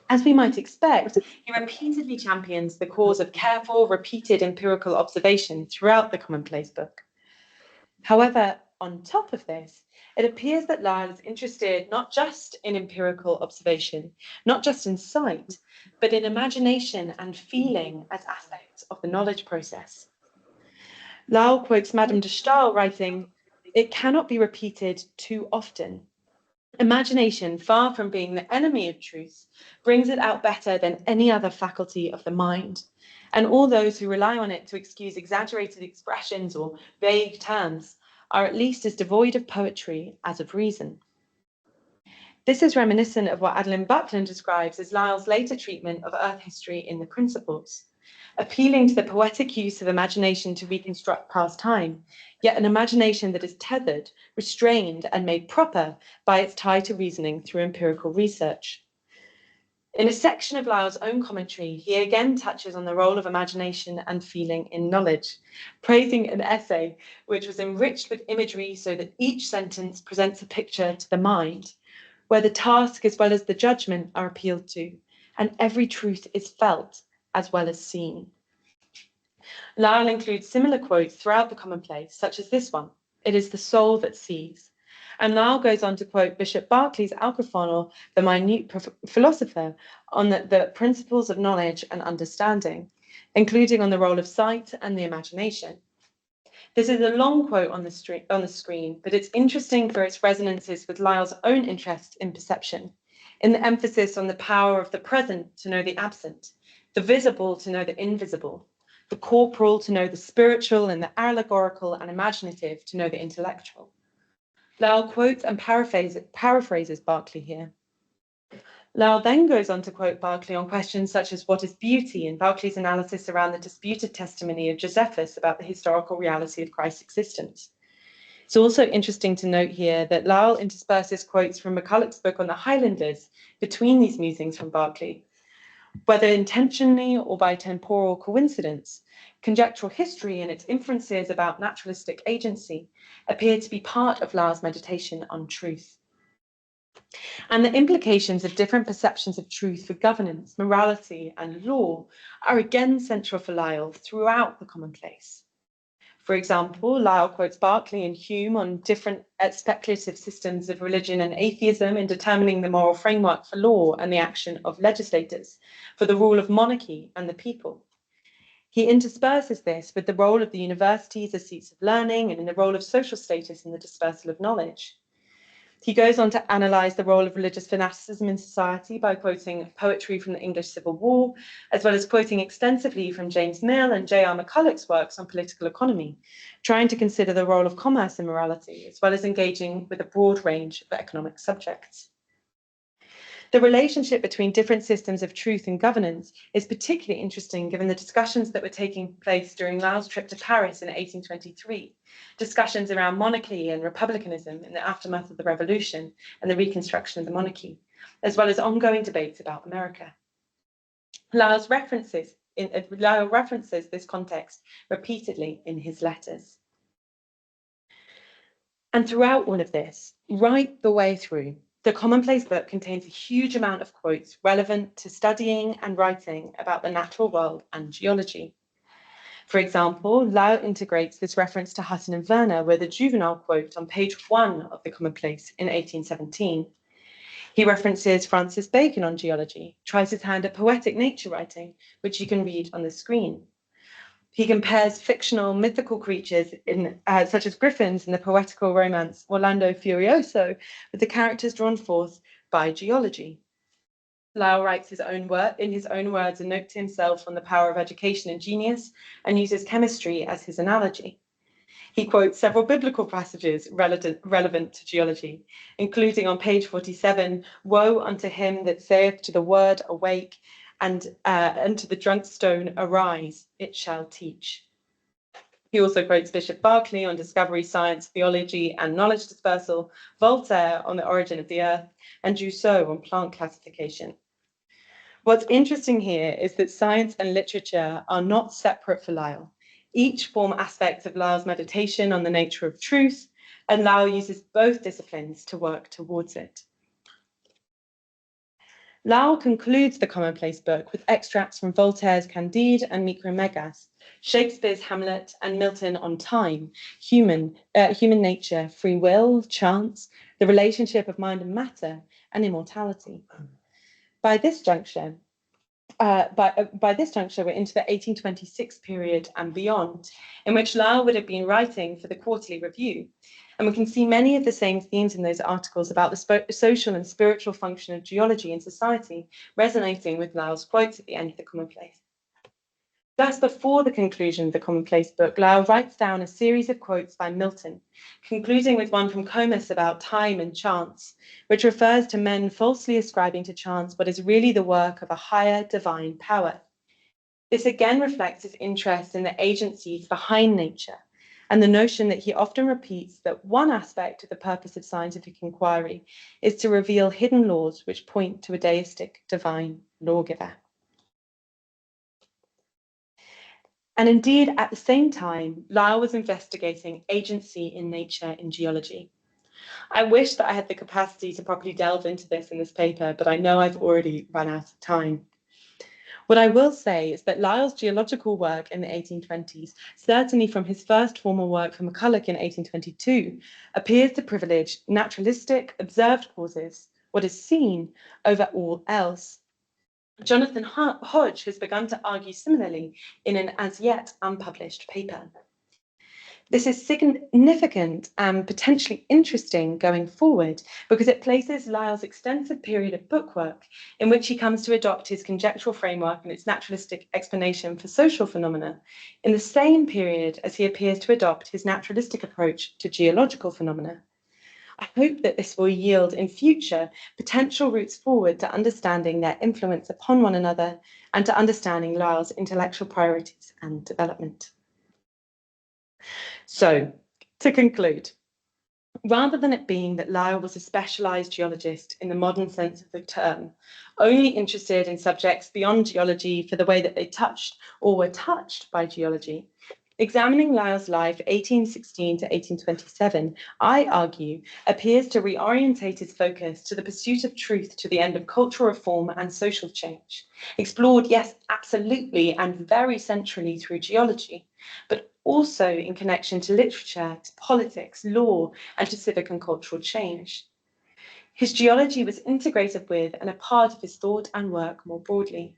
[SPEAKER 3] As we might expect, he repeatedly champions the cause of careful, repeated empirical observation throughout the commonplace book. However, on top of this, it appears that Lyell is interested not just in empirical observation, not just in sight, but in imagination and feeling as aspects of the knowledge process. Lyell quotes Madame de Stael writing, "It cannot be repeated too often. Imagination, far from being the enemy of truth, brings it out better than any other faculty of the mind, and all those who rely on it to excuse exaggerated expressions or vague terms are at least as devoid of poetry as of reason." This is reminiscent of what Adeline Buckland describes as Lyell's later treatment of Earth history in The Principles, appealing to the poetic use of imagination to reconstruct past time, yet an imagination that is tethered, restrained, and made proper by its tie to reasoning through empirical research. In a section of Lyell's own commentary, he again touches on the role of imagination and feeling in knowledge, praising an essay which was enriched with imagery so that each sentence presents a picture to the mind, where the task as well as the judgment are appealed to, and every truth is felt as well as seen. Lyell includes similar quotes throughout the commonplace, such as this one, "It is the soul that sees." And Lyell goes on to quote Bishop Berkeley's Alcophonal, the minute philosopher, on the principles of knowledge and understanding, including on the role of sight and the imagination. This is a long quote on the screen, but it's interesting for its resonances with Lyell's own interest in perception, in the emphasis on the power of the present to know the absent, the visible to know the invisible, the corporal to know the spiritual, and the allegorical and imaginative to know the intellectual. Lyell quotes and paraphrases Berkeley here. Lyell then goes on to quote Berkeley on questions such as what is beauty, and Berkeley's analysis around the disputed testimony of Josephus about the historical reality of Christ's existence. It's also interesting to note here that Lyell intersperses quotes from McCulloch's book on the Highlanders between these musings from Berkeley. Whether intentionally or by temporal coincidence, conjectural history and its inferences about naturalistic agency appear to be part of Lyell's meditation on truth. And the implications of different perceptions of truth for governance, morality, and law are again central for Lyell throughout the commonplace. For example, Lyell quotes Berkeley and Hume on different speculative systems of religion and atheism in determining the moral framework for law and the action of legislators, for the rule of monarchy and the people. He intersperses this with the role of the universities as seats of learning and in the role of social status in the dispersal of knowledge. He goes on to analyse the role of religious fanaticism in society by quoting poetry from the English Civil War, as well as quoting extensively from James Mill and J.R. McCulloch's works on political economy, trying to consider the role of commerce in morality, as well as engaging with a broad range of economic subjects. The relationship between different systems of truth and governance is particularly interesting given the discussions that were taking place during Lyell's trip to Paris in 1823, discussions around monarchy and republicanism in the aftermath of the revolution and the reconstruction of the monarchy, as well as ongoing debates about America. Lyell references this context repeatedly in his letters. And throughout all of this, right the way through, the Commonplace book contains a huge amount of quotes relevant to studying and writing about the natural world and geology. For example, Lyell integrates this reference to Hutton and Werner with a Juvenal quote on page 1 of the Commonplace in 1817. He references Francis Bacon on geology, tries his hand at poetic nature writing, which you can read on the screen. He compares fictional mythical creatures such as griffins in the poetical romance Orlando Furioso with the characters drawn forth by geology. Lyell writes in his own words a note to himself on the power of education and genius and uses chemistry as his analogy. He quotes several biblical passages relevant to geology, including on page 47, "Woe unto him that saith to the word awake, and to the drunk stone arise, it shall teach." He also quotes Bishop Berkeley on discovery, science, theology, and knowledge dispersal, Voltaire on the origin of the earth, and Rousseau on plant classification. What's interesting here is that science and literature are not separate for Lyell. Each form aspects of Lyell's meditation on the nature of truth, and Lyell uses both disciplines to work towards it. Lyell concludes the Commonplace book with extracts from Voltaire's Candide and Micromegas, Shakespeare's Hamlet, and Milton on time, human nature, free will, chance, the relationship of mind and matter, and immortality. By this juncture, we're into the 1826 period and beyond, in which Lyell would have been writing for the Quarterly Review. And we can see many of the same themes in those articles about the social and spiritual function of geology in society resonating with Lyell's quotes at the end of the Commonplace. Just before the conclusion of the Commonplace book, Lyell writes down a series of quotes by Milton, concluding with one from Comus about time and chance, which refers to men falsely ascribing to chance what is really the work of a higher divine power. This again reflects his interest in the agencies behind nature and the notion that he often repeats that one aspect of the purpose of scientific inquiry is to reveal hidden laws which point to a deistic divine lawgiver. And indeed, at the same time, Lyell was investigating agency in nature in geology. I wish that I had the capacity to properly delve into this in this paper, but I know I've already run out of time. What I will say is that Lyell's geological work in the 1820s, certainly from his first formal work for McCulloch in 1822, appears to privilege naturalistic, observed causes, what is seen, over all else. Jonathan Hodge has begun to argue similarly in an as yet unpublished paper. This is significant and potentially interesting going forward because it places Lyell's extensive period of bookwork in which he comes to adopt his conjectural framework and its naturalistic explanation for social phenomena in the same period as he appears to adopt his naturalistic approach to geological phenomena. I hope that this will yield in future potential routes forward to understanding their influence upon one another and to understanding Lyell's intellectual priorities and development. So, to conclude, rather than it being that Lyell was a specialised geologist in the modern sense of the term, only interested in subjects beyond geology for the way that they touched or were touched by geology, examining Lyell's life 1816 to 1827, I argue, appears to reorientate his focus to the pursuit of truth to the end of cultural reform and social change, explored, yes, absolutely, and very centrally through geology, but also in connection to literature, to politics, law, and to civic and cultural change. His geology was integrated with and a part of his thought and work more broadly.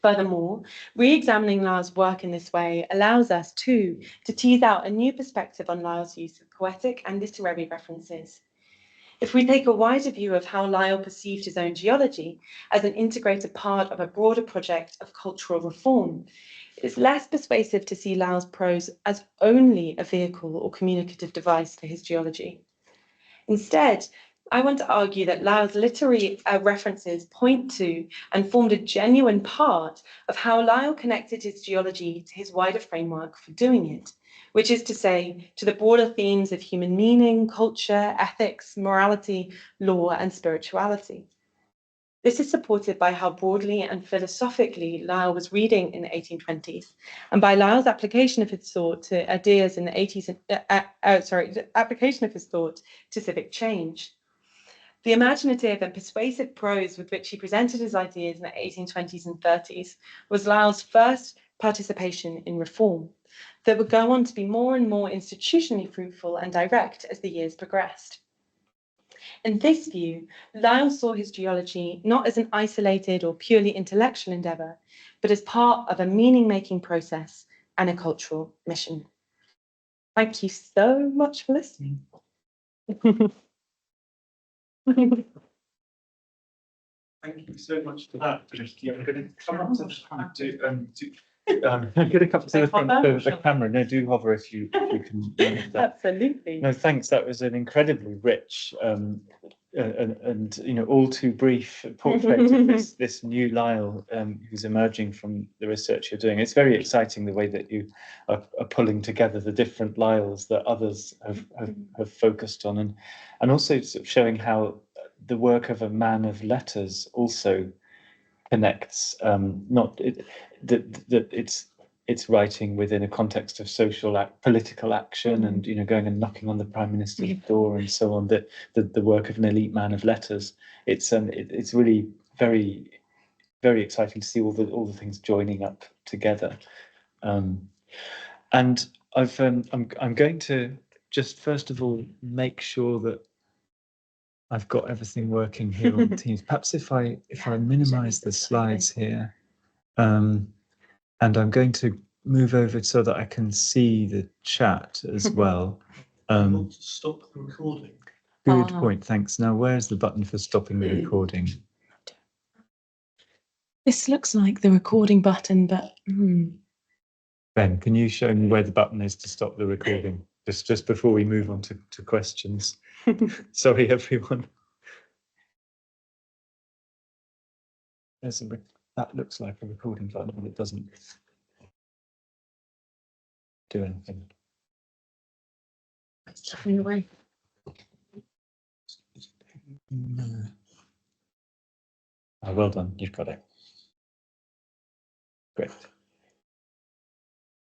[SPEAKER 3] Furthermore, re-examining Lyell's work in this way allows us, too, to tease out a new perspective on Lyell's use of poetic and literary references. If we take a wider view of how Lyell perceived his own geology as an integrated part of a broader project of cultural reform, it is less persuasive to see Lyell's prose as only a vehicle or communicative device for his geology. Instead, I want to argue that Lyell's literary references point to and formed a genuine part of how Lyell connected his geology to his wider framework for doing it, which is to say, to the broader themes of human meaning, culture, ethics, morality, law, and spirituality. This is supported by how broadly and philosophically Lyell was reading in the 1820s, and by Lyell's application of his thought to ideas in the 80s, the application of his thought to civic change. The imaginative and persuasive prose with which he presented his ideas in the 1820s and 30s was Lyell's first participation in reform, that would go on to be more and more institutionally fruitful and direct as the years progressed. In this view, Lyell saw his geology not as an isolated or purely intellectual endeavour, but as part of a meaning-making process and a cultural mission. Thank you so much for listening.
[SPEAKER 1] Thank you so much for that, Felicity. I'm going to come up to the front I'm going to come to the front of the camera. No, do hover if you can.
[SPEAKER 3] Absolutely.
[SPEAKER 1] No, thanks. That was an incredibly rich and all too brief portrait of this new Lyell who's emerging from the research you're doing. It's very exciting the way that you are pulling together the different Lyells that others have focused on, and also sort of showing how the work of a man of letters also connects that it's writing within a context of political action and going and knocking on the Prime Minister's door and so on, that the work of an elite man of letters. It's really very, very exciting to see all the things joining up together. And I'm going to just first of all make sure that I've got everything working here on Teams. Perhaps if I minimize the slides here, and I'm going to move over so that I can see the chat as well.
[SPEAKER 2] Stop the recording.
[SPEAKER 1] Good point, thanks. Now, where's the button for stopping the recording?
[SPEAKER 3] This looks like the recording button, but
[SPEAKER 1] Ben, can you show me where the button is to stop the recording? Just before we move on to questions. Sorry, everyone. That looks like a recording button, but it doesn't do anything.
[SPEAKER 3] it's tapping away.
[SPEAKER 1] Oh, well done, you've got it. Great.